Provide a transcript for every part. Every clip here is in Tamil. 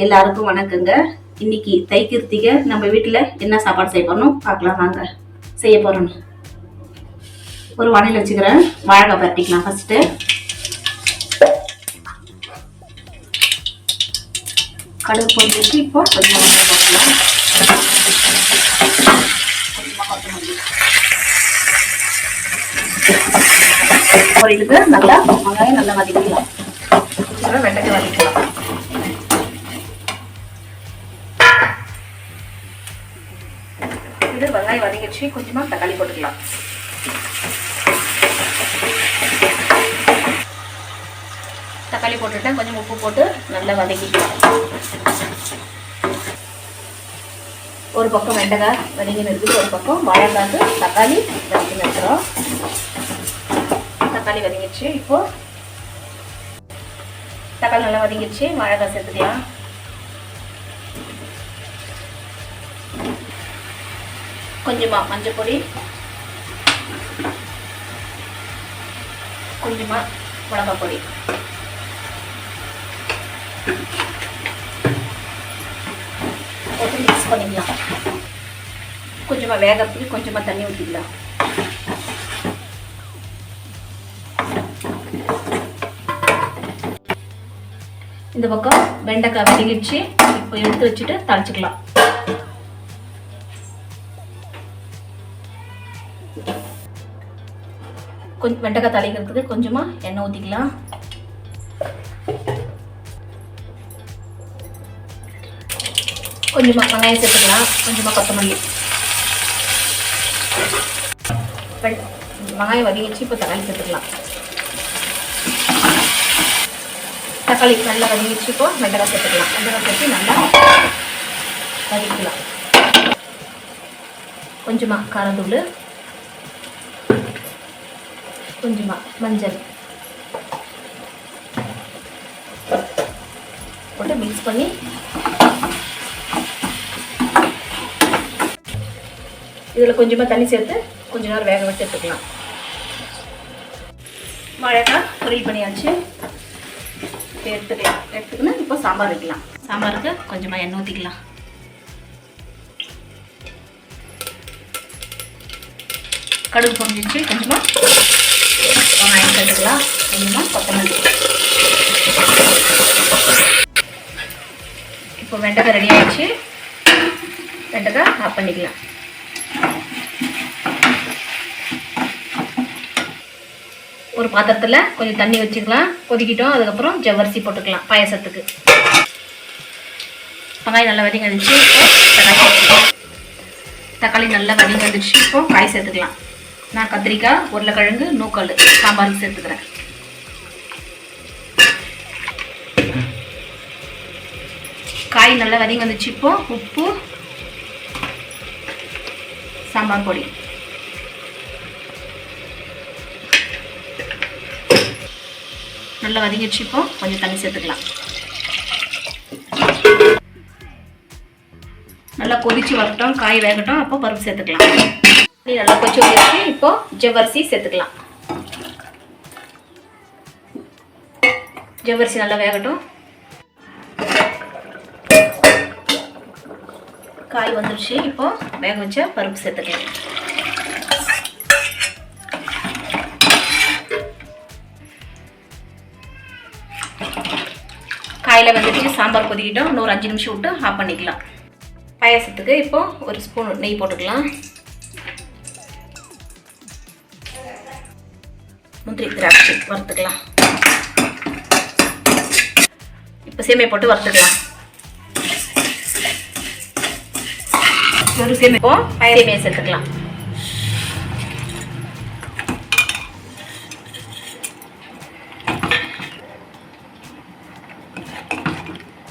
எல்லாருக்கும் வணக்கங்க. இன்னைக்கு தை கிருத்திகை நம்ம வீட்டுல என்ன சாப்பாடு செய்ய போறோம் பார்க்கலாம் வாங்க. செய்ய போறோம். ஒரு வானிலை வச்சுக்கிறேன். வாழைக்காய் பரட்டிக்கலாம். ஃபர்ஸ்ட் கடுகு போட்டு இப்போ கொஞ்சம் போட்டுக்கலாம். ஒரு இதுக்கு நல்லா வெங்காயம் நல்லா வதக்கிக்கலாம். வெண்டைக்காய் வதக்கிக்கலாம். இது வெங்காயம் வதங்கிடுச்சு. கொஞ்சமா தக்காளி போட்டுக்கலாம். தக்காளி போட்டுட்டேன். கொஞ்சம் உப்பு போட்டு நல்லா வதக்கிக்கலாம். ஒரு பக்கம் வெண்டைக்காய் வதங்கின்னு இருக்குது, ஒரு பக்கம் வாழைக்காய்க்கு தக்காளி வதக்கின்னு இருக்கிறோம். தக்காளி வதங்கிடுச்சு. இப்போ தக்காளி நல்லா வதங்கிடுச்சு. வாழைக்காய் சேர்த்துக்கலாம். கொஞ்சமா மஞ்சள் பொடி, கொஞ்சமா மிளகாய் பொடி, போட்டு மிக்ஸ் பண்ணிக்கலாம். கொஞ்சமா வேகத்துக்கு கொஞ்சமா தண்ணி ஊற்றிக்கலாம். இந்த பக்கம் வெண்டைக்காய் வதங்கிடுச்சு. இப்போ எடுத்து வச்சுட்டு தாளிச்சுக்கலாம். கொஞ்சம் வெண்டைக்காய் தாளிக்கிறதுக்கு கொஞ்சமா எண்ணெய் ஊற்றிக்கலாம். கொஞ்சமா வெங்காயம் சேர்த்துக்கலாம். கொஞ்சமா கொத்தமல்லி. வெங்காயம் வதங்கிடுச்சு. இப்போ தக்காளி சேர்த்துக்கலாம். தக்காளி நல்லா வதங்கிடுச்சு. இப்போ வெண்டைக்காய் சேர்த்துக்கலாம். வெண்டைக்காய் சேர்த்து நல்லா வதக்கிக்கலாம். கொஞ்சமா காரத்தூள், கொஞ்சமா மஞ்சள் போட்டு மிக்ஸ் பண்ணி இதில் கொஞ்சமா தண்ணி சேர்த்து கொஞ்ச நேரம் வேக வச்சு எடுத்துக்கலாம். வாழைக்காய் பொரியல் பண்ணியாச்சு. எடுத்துக்கணும். இப்போ சாம்பார் வைக்கலாம். சாம்பாருக்கு கொஞ்சமா எண்ணெய் ஊற்றிக்கலாம். கடுகு பொரிஞ்சிச்சு. கொஞ்சமா வெங்காயம் சேர்த்துக்கலாம். கொஞ்சமா கொத்தமல்லி. இப்போ வெண்டைக்காய் ரெடி ஆயிடுச்சு. வெண்டைக்காய் ஆஃப் பண்ணிக்கலாம். ஒரு பாத்திரத்தில் கொஞ்சம் தண்ணி வச்சுக்கலாம். கொதிக்கிட்டோம். அதுக்கப்புறம் ஜவ்வரிசி போட்டுக்கலாம் பாயசத்துக்கு. வெங்காயம் நல்லா வதங்கி வந்துச்சு. தக்காளி நல்லா வதங்கி வந்துச்சு. இப்போ காய் சேர்த்துக்கலாம். நான் கத்திரிக்காய், உருளைக்கிழங்கு, நூக்கல் சாம்பாருக்கு சேர்த்துக்கிறேன். காய் நல்லா வதங்கி வந்துச்சு. இப்போ உப்பு, சாம்பார் பொடி, நல்லா வதங்கிடுச்சு. இப்போ கொஞ்சம் தண்ணி சேர்த்துக்கலாம். நல்லா கொதிச்சு வரட்டும், காய் வேகட்டும். அப்போ பருப்பு சேர்த்துக்கலாம். தண்ணி நல்லா கொதிச்சு வந்துடுச்சு. இப்போ ஜவ்வரிசி சேர்த்துக்கலாம். ஜவ்வரிசி நல்லா வேகட்டும். காய் வந்துடுச்சு. இப்போ வேக வச்ச பருப்பு சேர்த்துக்கலாம். காயில் வந்துட்டு சாம்பார் கொதிக்கிட்டோம். இன்னொரு 5 நிமிஷம் விட்டு ஆஃப் பண்ணிக்கலாம். பாயாசத்துக்கு இப்போ ஒரு ஸ்பூன் நெய் போட்டுக்கலாம். முந்திரி திராட்சை வறுத்துக்கலாம். இப்போ சேமியா போட்டு வறுத்துக்கலாம். ஒரு சேமியா சேமியா சேர்த்துக்கலாம்.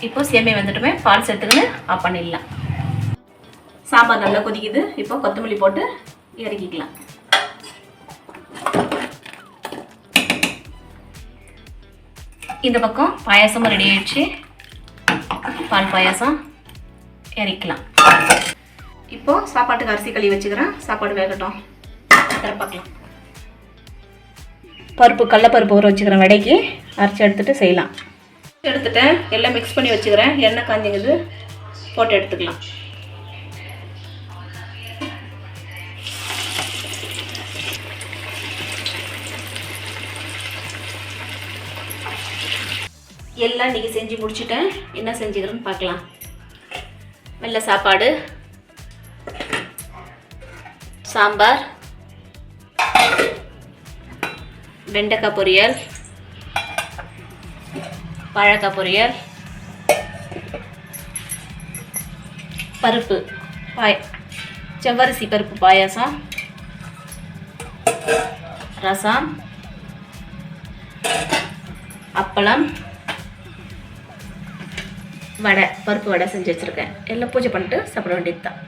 இப்போ சேமியா வந்துட்டுமே பால் சேர்த்துக்கின்னு ஆஃப் பண்ணிடலாம். சாம்பார் நல்லா கொதிக்குது. இப்போ கொத்தமல்லி போட்டு இறக்கிக்கலாம். இந்த பக்கம் பாயாசமும் ரெடி ஆயிடுச்சு. பால் பாயாசம் இறக்கலாம். இப்போ சாப்பாட்டுக்கு அரிசி கழுவி வச்சுக்கிறேன். சாப்பாடு வேகட்டும். திறப்பாக்கலாம். பருப்பு கடலப்பருப்பு ஊற வச்சுக்கிறேன். வடைக்கு அரைச்சி எடுத்துட்டு செய்யலாம். எடுத்துட்டேன், எல்லாம் மிக்ஸ் பண்ணி வச்சுக்கிறேன். எண்ணெய் காஞ்சிங்குது, போட்டு எடுத்துக்கலாம். எல்லாம் இன்றைக்கி செஞ்சு முடிச்சுட்டேன். என்ன செஞ்சுக்கிறேன்னு பார்க்கலாம். வெள்ளை சாப்பாடு, சாம்பார், வெண்டைக்காய் பொரியல், வாழைக்காய் பொரியல், பருப்பு செவ்வரிசி பருப்பு பாயாசம், ரசம், அப்பளம், வடை, பருப்பு வடை செஞ்சு வச்சுருக்கேன். எல்லாம் பூஜை பண்ணிட்டு சாப்பிட வேண்டியது தான்.